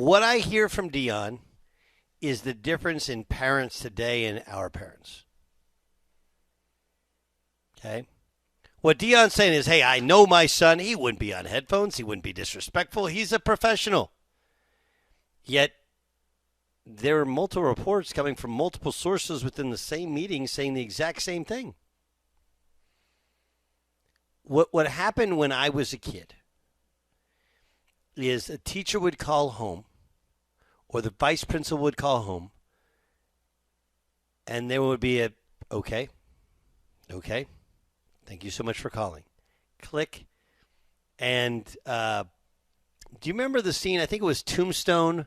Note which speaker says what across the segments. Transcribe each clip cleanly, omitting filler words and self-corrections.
Speaker 1: what I hear from Deion is the difference in parents today and our parents. Okay? What Deion's saying is, hey, I know my son. He wouldn't be on headphones. He wouldn't be disrespectful. He's a professional. Yet, there are multiple reports coming from multiple sources within the same meeting saying the exact same thing. What happened when I was a kid is a teacher would call home or the vice principal would call home and there would be a, okay, thank you so much for calling. Click. And do you remember the scene? I think it was Tombstone.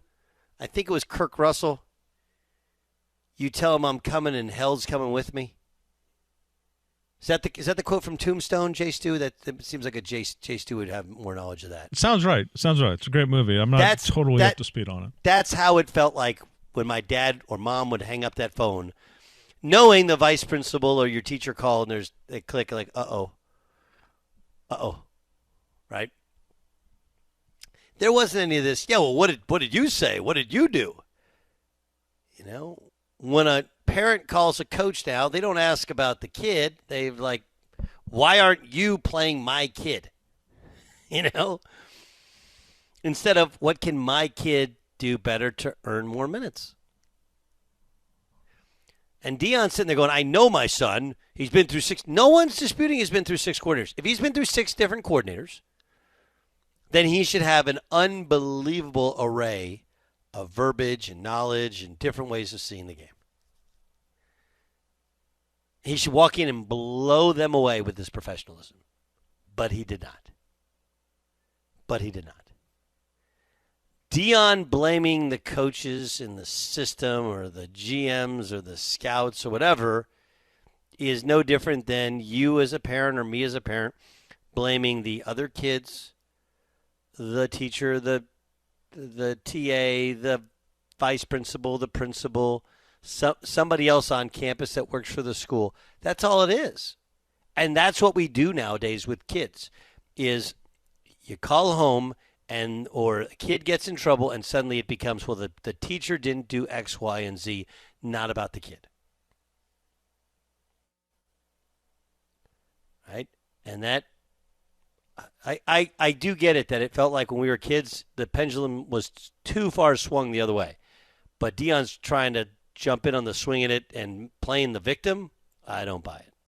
Speaker 1: I think it was Kirk Russell. You tell him I'm coming and hell's coming with me. Is that the quote from Tombstone, Jay Stu? That seems like Jay Stu would have more knowledge of that.
Speaker 2: It sounds right. It's a great movie. I'm not totally up to speed on it.
Speaker 1: That's how it felt like when my dad or mom would hang up that phone, knowing the vice principal or your teacher called and they click like, uh-oh, right? There wasn't any of this, yeah, well, what did you say? What did you do? You know, when a parent calls a coach now, they don't ask about the kid. They're like, why aren't you playing my kid? You know? Instead of, what can my kid do better to earn more minutes? And Deion's sitting there going, I know my son. He's been through 6. No one's disputing he's been through 6 coordinators. If he's been through 6 different coordinators, then he should have an unbelievable array of verbiage and knowledge and different ways of seeing the game. He should walk in and blow them away with his professionalism. But he did not. Deion blaming the coaches in the system or the GMs or the scouts or whatever is no different than you as a parent or me as a parent blaming the other kids, the teacher, the TA, the vice principal, the principal, somebody else on campus that works for the school. That's all it is. And that's what we do nowadays with kids is you call home or a kid gets in trouble and suddenly it becomes, well, the teacher didn't do X, Y, and Z, not about the kid. Right? And that, I do get it that it felt like when we were kids, the pendulum was too far swung the other way. But Deion's trying to jump in on the swing of it and playing the victim. I don't buy it.